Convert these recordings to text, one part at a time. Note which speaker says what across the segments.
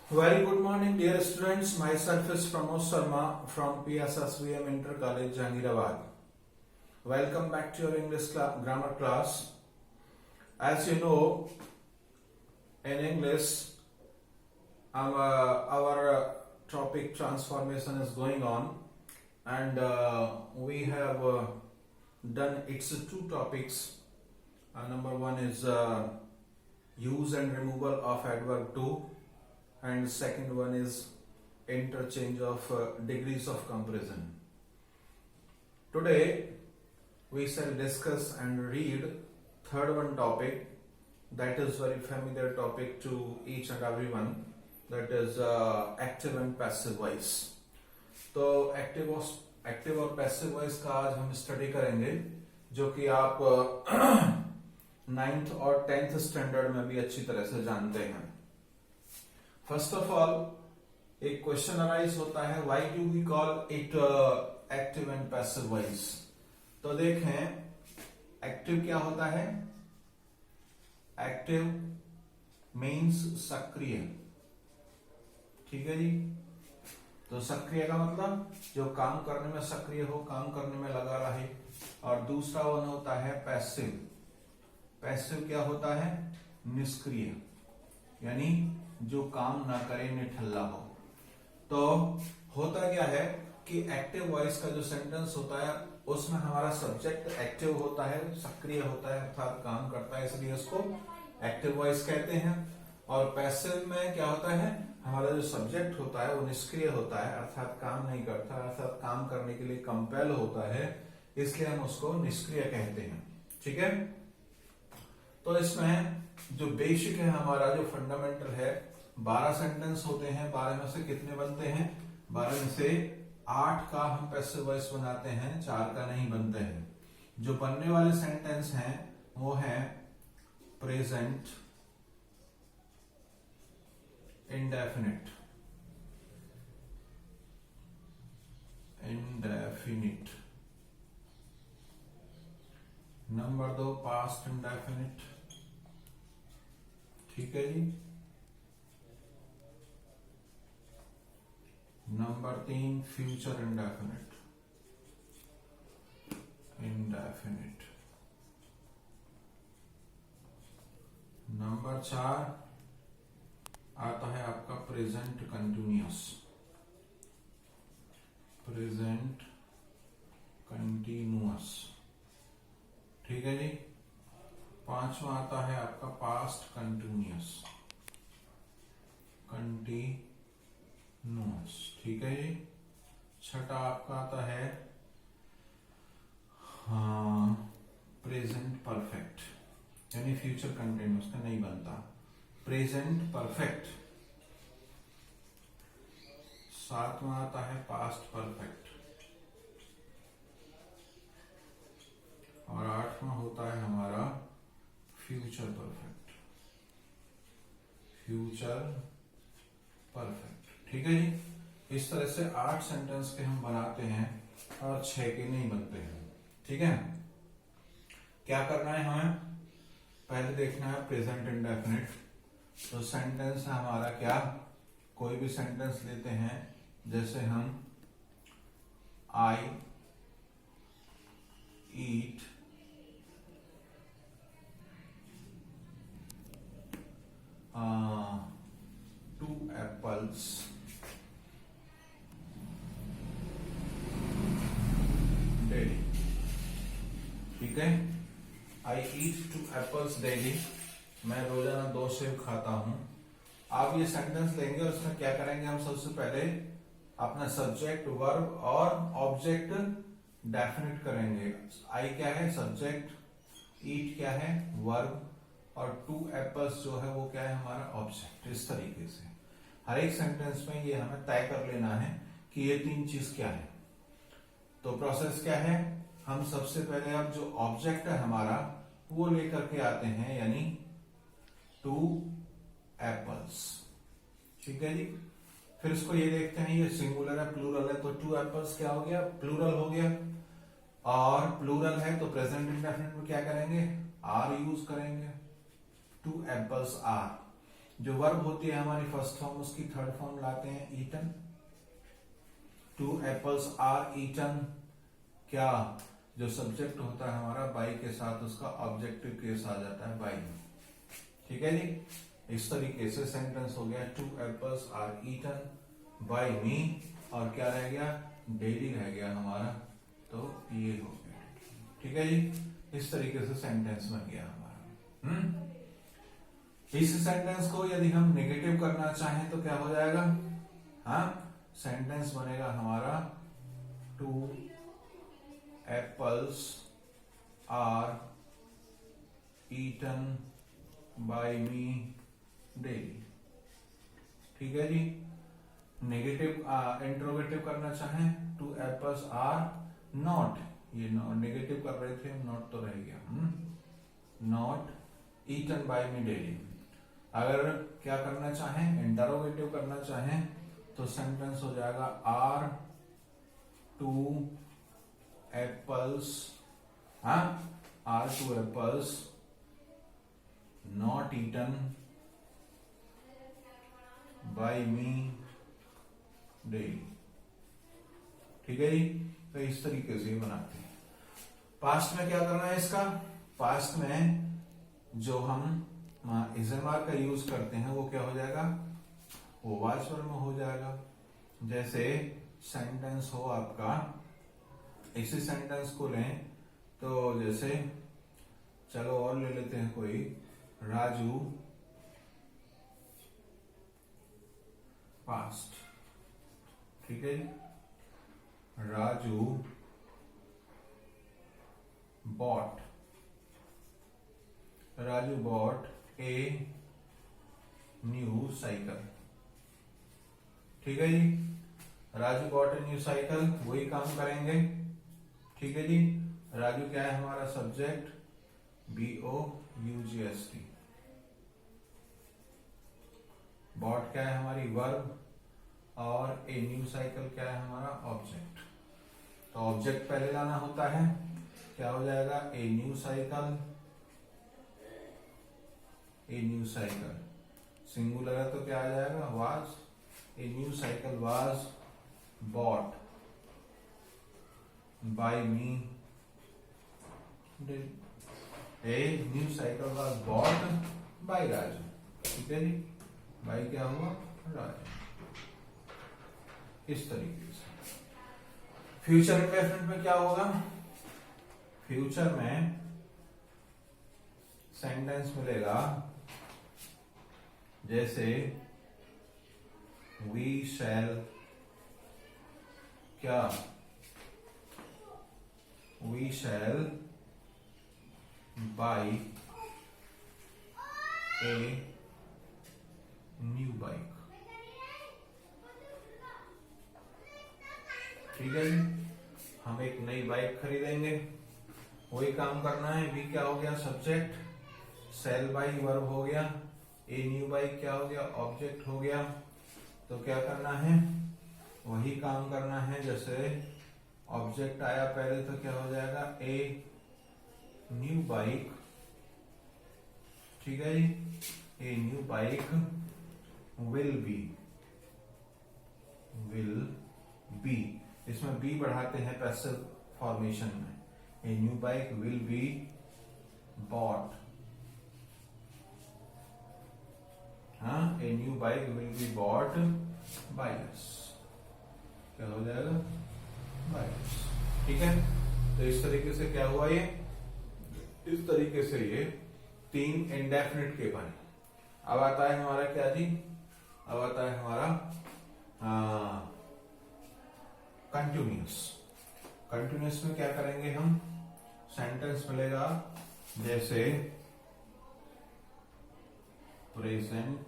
Speaker 1: Very good morning, dear students. Myself is Pramod Sharma from PSSVM Inter College, Jahangirabad. Welcome back to your English grammar class. As you know, in English, our topic transformation is going on, and we have done its two topics. Number one is use and removal of adverb to, and second one is interchange of degrees of comparison. Today we shall discuss and read third one topic, that is very familiar topic to each and everyone, that is active and passive voice. तो active और passive voice का आज हम study करेंगे, जो कि आप 9th और 10th स्टैंडर्ड में भी अच्छी तरह से जानते हैं. फर्स्ट ऑफ ऑल एक क्वेश्चन अराइज होता है, why do we call it active and passive voice. तो देखें, एक्टिव क्या होता है. एक्टिव मीन्स सक्रिय. ठीक है जी. तो सक्रिय का मतलब जो काम करने में सक्रिय हो, काम करने में लगा रहे. और दूसरा वन होता है पैसिव. पैसिव क्या होता है. निष्क्रिय, यानी जो काम ना करे, निठल्ला हो. तो होता क्या है कि एक्टिव वॉइस का जो सेंटेंस होता है उसमें हमारा सब्जेक्ट एक्टिव होता है, सक्रिय होता है, अर्थात काम करता है, इसलिए उसको एक्टिव वॉइस कहते हैं. और पैसिव में क्या होता है, हमारा जो सब्जेक्ट होता है वो निष्क्रिय होता है, अर्थात काम नहीं करता, अर्थात काम करने के लिए कंपेल होता है, इसलिए हम उसको निष्क्रिय कहते हैं. ठीक है. तो इसमें जो बेसिक है, हमारा जो फंडामेंटल है, 12 सेंटेंस होते हैं. 12 में से कितने बनते हैं. 12 में से 8 का हम पैसिव वॉइस बनाते हैं, 4 का नहीं बनते हैं. जो बनने वाले सेंटेंस हैं वो है present indefinite, number 2 past indefinite. ठीक है जी. Number 3 future indefinite. नंबर 4 आता है आपका प्रेजेंट कंटिन्यूअस. ठीक है जी. 5वां आता है आपका पास्ट कंटिन्यूअस. ठीक है जी. 6ठा आपका आता है प्रेजेंट परफेक्ट, यानी फ्यूचर कंटिन्यूअस का नहीं बनता, प्रेजेंट परफेक्ट. 7वां आता है पास्ट परफेक्ट. और 8वां होता है हमारा फ्यूचर परफेक्ट. ठीक है जी. इस तरह से 8 सेंटेंस के हम बनाते हैं और 6 के नहीं बनते हैं. ठीक है. क्या करना है हमें, पहले देखना है प्रेजेंट इंडेफिनिट. तो सेंटेंस है हमारा क्या, कोई भी सेंटेंस लेते हैं, जैसे हम आई ईट टू एप्पल्स डेली. ठीक है. आई ईट 2 एप्पल्स डेली, मैं रोजाना 2 सेब खाता हूं. आप ये सेंटेंस लेंगे और उसमें क्या करेंगे, हम सबसे पहले अपना सब्जेक्ट, वर्ब और ऑब्जेक्ट डेफिनेट करेंगे. आई क्या है, सब्जेक्ट, ईट क्या है, वर्ब, और 2 एप्पल्स जो है वो क्या है, हमारा ऑब्जेक्ट. इस तरीके से हर एक सेंटेंस में ये हमें तय कर लेना है कि ये 3 चीज क्या है. तो प्रोसेस क्या है, हम सबसे पहले अब जो ऑब्जेक्ट है हमारा वो लेकर के आते हैं, यानी 2 एप्पल्स. ठीक है जी. फिर इसको ये देखते हैं, ये सिंगुलर है, प्लूरल है, तो 2 एप्पल्स क्या हो गया, प्लूरल हो गया. और प्लूरल है तो प्रेजेंट इंडेफिनिट में क्या करेंगे, आर यूज करेंगे. 2 एप्पल्स आर. जो वर्ब होती है हमारी फर्स्ट फॉर्म, उसकी थर्ड फॉर्म लाते हैं ईटन। 2 एप्पल्स आर ईटन, क्या जो सब्जेक्ट होता है हमारा बाई के साथ, उसका ऑब्जेक्टिव केस आ जाता है बाई। ठीक है जी, इस तरीके से सेंटेंस हो गया 2 एप्पल्स आर ईटन बाई मी, और क्या रह गया, डेली रह गया हमारा, तो ये हो गया। ठीक है जी, इस तरीके से सेंटेंस बन गया हमारा। इस सेंटेंस को यदि हम नेगेटिव करना चाहें तो क्या हो जाएगा, हाँ, सेंटेंस बनेगा हमारा 2 apples are eaten by me daily. ठीक है जी, नेगेटिव इंट्रोगेटिव करना चाहें 2 एप्पल्स आर नॉट, ये नेगेटिव कर रहे थे, नॉट तो रह गया, not eaten by me daily. अगर क्या करना चाहें, इंटरोगेटिव करना चाहें, तो सेंटेंस हो जाएगा आर 2 एप्पल्स, हाँ, are 2 apples not eaten by me daily. ठीक है जी, तो इस तरीके से बनाते हैं। पास्ट में क्या करना है इसका, पास्ट में जो हम इजमार का यूज करते हैं वो क्या हो जाएगा, वो वाच वर्ब में हो जाएगा। जैसे सेंटेंस हो आपका, इसी सेंटेंस को लें तो जैसे, चलो और ले लेते हैं कोई, राजू पास्ट। ठीक है, Raju bought, Raju bought a new cycle. ठीक है जी, Raju bought a new cycle, वही काम करेंगे। ठीक है जी, राजू क्या है हमारा सब्जेक्ट, BOUGST, बॉट क्या है हमारी वर्ब, और ए न्यू साइकिल क्या है हमारा ऑब्जेक्ट। तो ऑब्जेक्ट पहले लाना होता है, क्या हो जाएगा, ए न्यू साइकिल, ए न्यू साइकिल, सिंगुलर है तो क्या आ जाएगा, was, A new cycle was bought by me, A new cycle was bought by Raju. ठीक है जी, बाय क्या हुआ, राजू। इस तरीके से फ्यूचर इंडेफिनिट में क्या होगा, फ्यूचर में सेंटेंस मिलेगा जैसे वी शैल, क्या, we shall buy a new bike. ठीक है जी, हम एक नई बाइक खरीदेंगे, वही काम करना है। वी क्या हो गया सब्जेक्ट, सेल बाई वर्ब हो गया, ए न्यू बाइक क्या हो गया ऑब्जेक्ट हो गया। तो क्या करना है, वही काम करना है। जैसे ऑब्जेक्ट आया पहले तो क्या हो जाएगा, ए न्यू बाइक। ठीक है जी, a new bike will be, इसमें बी बढ़ाते हैं पैसिव फॉर्मेशन में। A new bike will be bought, हाँ, a new bike will be bought by us, क्या हो जाएगा, बाय अस। ठीक है, तो इस तरीके से क्या हुआ, ये इस तरीके से ये 3 इंडेफिनिट के बने। अब आता है हमारा क्या जी, अब आता है हमारा कंटिन्यूस। कंटिन्यूस में क्या करेंगे हम, सेंटेंस मिलेगा जैसे प्रेजेंट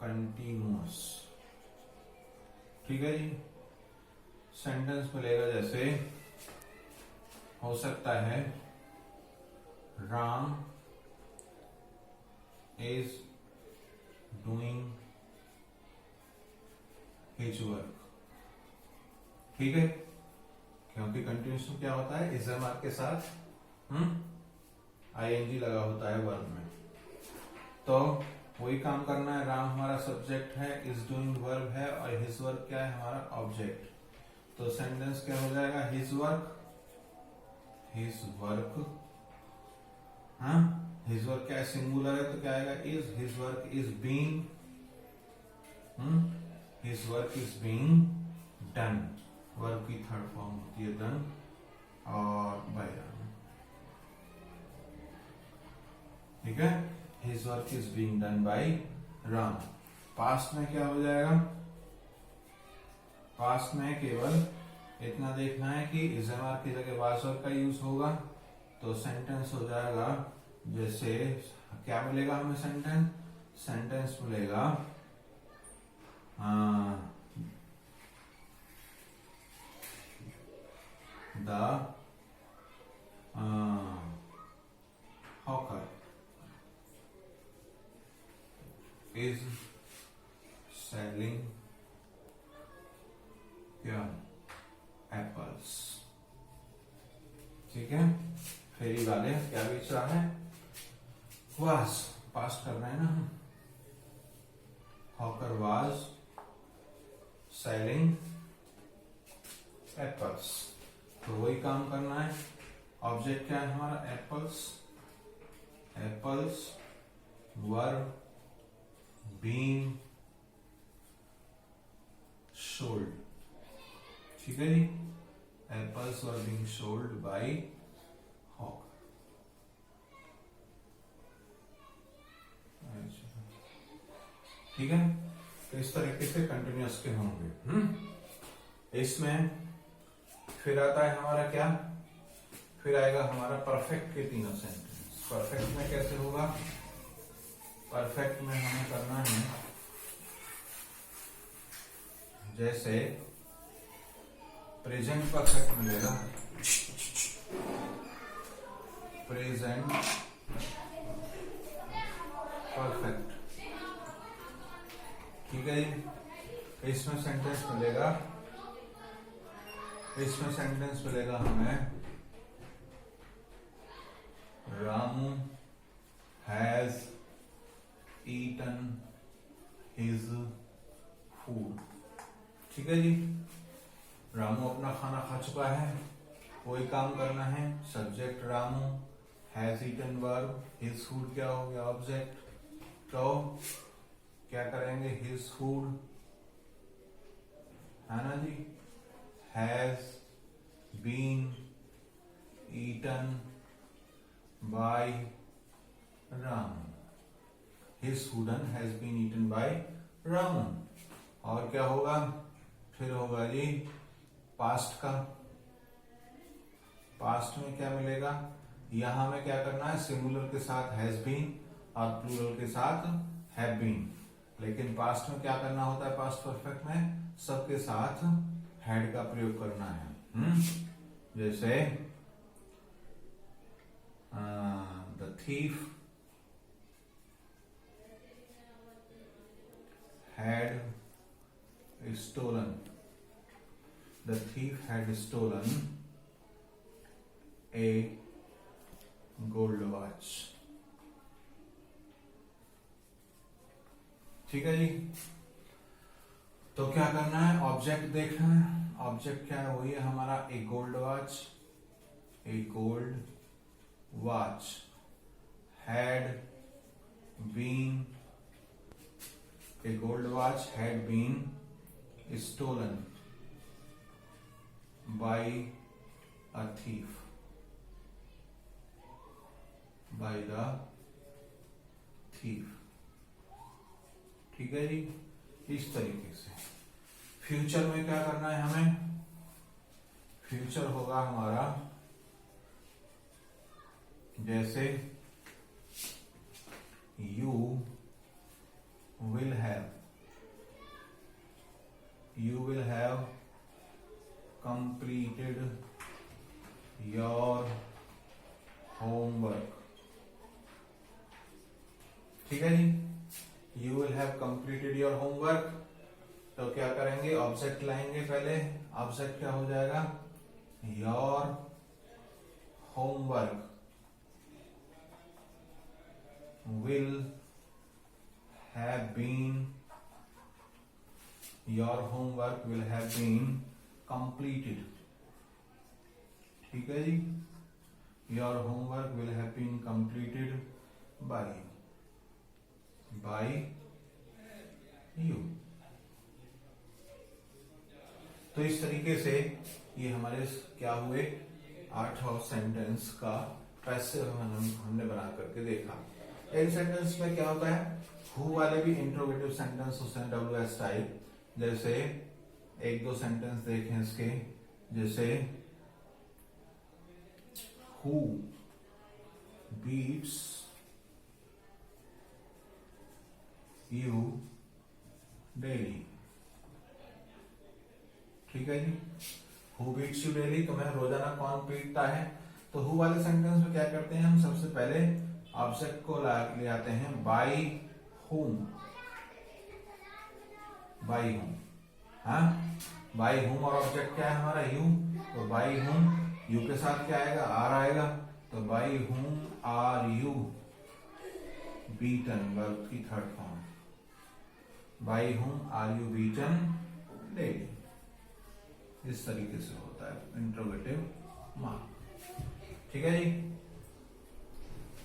Speaker 1: कंटिन्यूअस। ठीक है जी, सेंटेंस मिलेगा जैसे, हो सकता है Ram is doing his work. ठीक है, क्योंकि कंटिन्यूएशन क्या होता है, इज एम आर के साथ आईएनजी लगा होता है वर्ब में। तो वही काम करना है। राम हमारा सब्जेक्ट है, इज डूइंग वर्ब है, और हिज वर्क क्या है, हमारा ऑब्जेक्ट। तो सेंटेंस क्या हो जाएगा, हिज वर्क, हाँ हिज वर्क क्या है, सिंगुलर है तो क्या आएगा, is, his work is being, his work is being done. Verb की थर्ड फॉर्म होती है डन और बाय राम, ठीक है। His work is being done by Ram. Past में क्या हो जाएगा, पास्ट में केवल इतना देखना है कि इजमार की जगह वाज वर्ब का यूज होगा, तो सेंटेंस हो जाएगा जैसे, क्या मिलेगा हमें सेंटेंस मिलेगा द हॉकर इज सेलिंग क्या, एप्पल्स, ठीक है। फेरी वाले क्या बेच रहा है, वाज, पास्ट कर रहे हैं ना हम, हॉकर वाज सेलिंग एप्पल्स, तो वही काम करना है। ऑब्जेक्ट क्या है हमारा, apples, apples verb being sold, ठीक है जी। Apples were being sold by hawk, ठीक है। तो इस तरीके से कंटिन्यूअस के होंगे। इसमें फिर आता है हमारा क्या, फिर आएगा हमारा परफेक्ट के तीनों सेंटेंस। परफेक्ट में कैसे होगा, परफेक्ट में हमें करना है जैसे प्रेजेंट परफेक्ट मिलेगा, प्रेजेंट परफेक्ट, ठीक है जी। इसमें सेंटेंस मिलेगा, इसमें सेंटेंस मिलेगा हमें, Ramu has eaten his food, ठीक है जी। रामू अपना खाना खा चुका है, कोई काम करना है, subject Ramu, has eaten verb, his food क्या हो गया ऑब्जेक्ट, तो क्या करेंगे, हिज फूड है ना जी, has been eaten by Ramu, his food has been eaten by Ramu. और क्या होगा, फिर होगा जी पास्ट का, पास्ट में क्या मिलेगा, यहां में क्या करना है, सिंगुलर के साथ हैज बीन और प्लूरल के साथ हैव बीन, लेकिन पास्ट में क्या करना होता है, पास्ट परफेक्ट में सबके साथ हैड का प्रयोग करना है। जैसे the thief had stolen, the thief had stolen a gold watch, ठीक है जी। तो क्या करना है, ऑब्जेक्ट देखना है, ऑब्जेक्ट क्या है, वही है हमारा a gold watch, a gold watch had been, a gold watch had been stolen by a thief, by the thief, ठीक है जी। इस तरीके से फ्यूचर में क्या करना है हमें, फ्यूचर होगा हमारा जैसे you will have completed your homework, ठीक है जी। You will have completed your homework, तो क्या करेंगे, ऑब्जेक्ट लाएंगे पहले, ऑब्जेक्ट क्या हो जाएगा, your homework, will have been, your homework will have been completed. ठीक है जी, your homework will have been completed by you. तो इस तरीके से ये हमारे क्या हुए 8 और सेंटेंस का पैसिव हमने बना करके देखा। इन सेंटेंस में क्या होता है, हु वाले भी इंट्रोगेटिव सेंटेंस होते हैं WS टाइप। जैसे एक दो सेंटेंस देखें इसके, जैसे हु बीट्स यू डेली। ठीक है जी, हु बीट्स यू डेली, तो मैं रोजाना कौन पीटता है। तो हु वाले सेंटेंस में क्या करते हैं हम, सबसे पहले ऑब्जेक्ट को ले आते हैं बाई हुम, बाई हुम। हाँ, बाई हुम और ऑब्जेक्ट क्या है हमारा यू, तो बाई हुम, यू के साथ क्या आएगा, आर आएगा, तो by whom are you beaten, verb की third form, by whom are you beaten daily. इस तरीके से होता है इंट्रोगेटिव मार्क। ठीक है जी।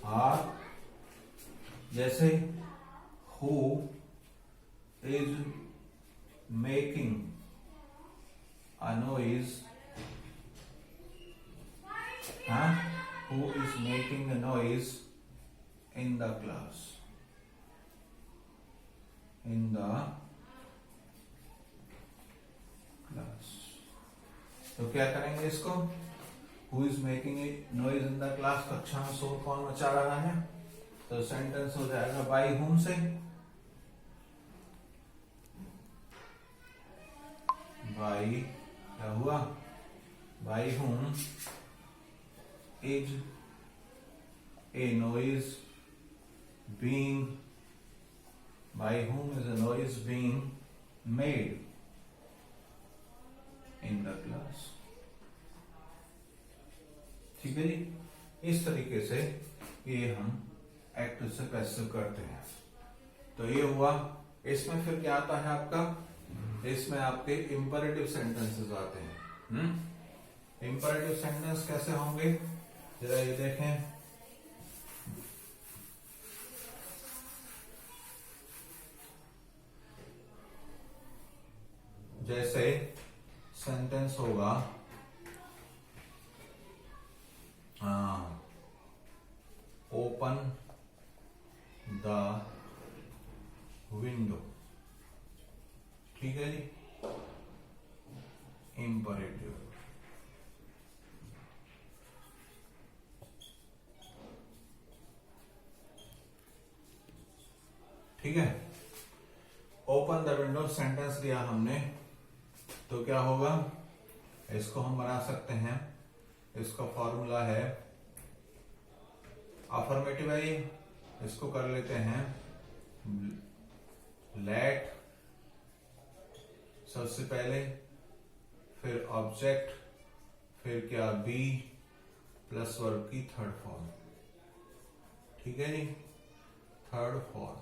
Speaker 1: और जैसे who is making a noise, who is making a noise in the class, in the class. तो क्या करेंगे इसको, who is making a noise in the class, कक्षा में शोर कौन मचा रहा है, तो सेंटेंस हो जाएगा बाई हुम से, बाई क्या हुआ, बाई हुम is a noise being, by हुम is a noise being made in the class. ठीक है जी, इस तरीके से ये हम एक्टिव से पैसिव करते हैं। तो ये हुआ। इसमें फिर क्या आता है आपका, इसमें आपके इंपरेटिव सेंटेंसेस आते हैं। इंपरेटिव सेंटेंस कैसे होंगे, जरा ये देखें। जैसे सेंटेंस होगा ओपन द विंडो। ठीक है जी, इंपरेटिव। ठीक है, ओपन द विंडो सेंटेंस दिया हमने, तो क्या होगा, इसको हम बना सकते हैं, इसका फॉर्मूला है अफर्मेटिव है, इसको कर लेते हैं लेट सबसे पहले, फिर ऑब्जेक्ट, फिर क्या बी प्लस वर्ब की थर्ड फॉर्म। ठीक है जी, थर्ड फॉर्म।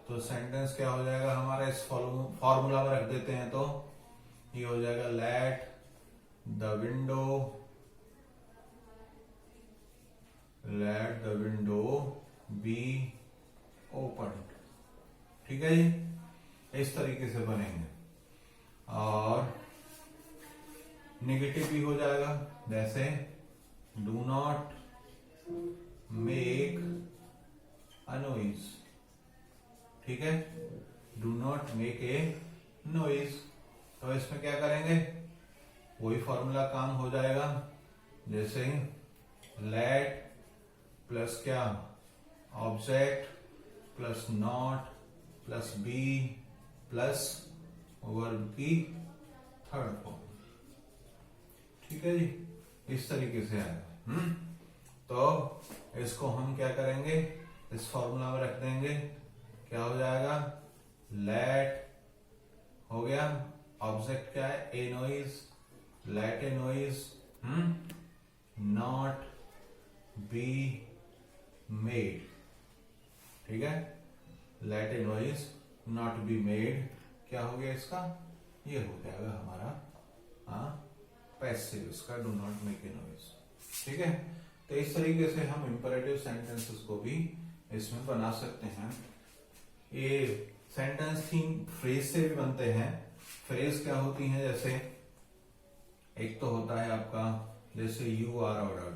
Speaker 1: तो सेंटेंस क्या हो जाएगा हमारा, इस फॉर्मूला में रख देते हैं, तो ये हो जाएगा let the window be open. ठीक है जी, इस तरीके से बनेंगे। और नेगेटिव भी हो जाएगा, जैसे do not make a noise. ठीक है, do not make a noise. तो इसमें क्या करेंगे, वही फॉर्मूला काम हो जाएगा, जैसे लेट प्लस क्या object plus not plus be plus verb की थर्ड फॉर्म। ठीक है जी, इस तरीके से आएगा। तो इसको हम क्या करेंगे, इस फॉर्मूला में रख देंगे, क्या हो जाएगा, लेट हो गया, ऑब्जेक्ट क्या है a noise, let a noise, not be made. ठीक है, let a noise not be made, क्या हो गया इसका, ये हो जाएगा हमारा पैसिव इसका, डू नॉट मेक इनवॉइस। ठीक है, तो इस तरीके से हम इंपरेटिव सेंटेंसेस को भी इसमें बना सकते हैं। ये सेंटेंस थीम फ्रेज से भी बनते हैं। फ्रेज क्या होती है, जैसे एक तो होता है आपका जैसे you are ordered,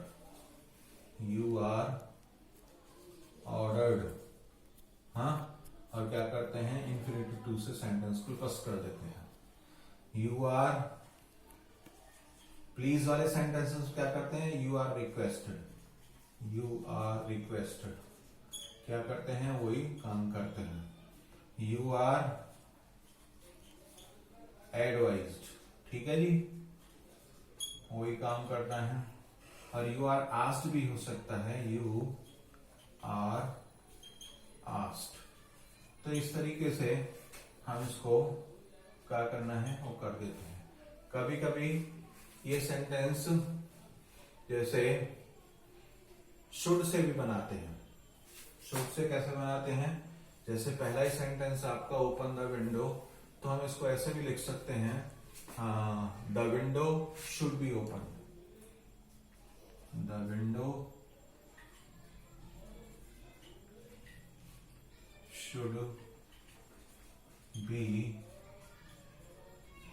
Speaker 1: you are ordered, हाँ, और क्या करते हैं इंफिनिटिव टू से सेंटेंस को प्लस कर देते हैं। यू आर प्लीज वाले सेंटेंसेस क्या करते हैं, you are requested, you are requested, क्या करते हैं वही काम करते हैं। यू आर एडवाइज्ड, ठीक है जी, वही काम करता है। और यू आर आस्क्ड भी हो सकता है, यू आर आस्क्ड। तो इस तरीके से हम इसको क्या करना है वो कर देते हैं। कभी कभी ये सेंटेंस जैसे शुड से भी बनाते हैं। शुड से कैसे बनाते हैं, जैसे पहला ही सेंटेंस आपका ओपन द विंडो, तो हम इसको ऐसे भी लिख सकते हैं, the window should be open, the window should be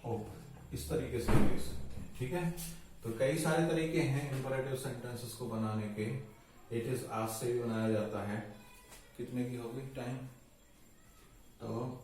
Speaker 1: open, इस तरीके से लिख सकते हैं। ठीक है, तो कई सारे तरीके हैं इंपरेटिव सेंटेंसेस को बनाने के। इट इज आज से भी बनाया जाता है। कितने की होगी टाइम, तो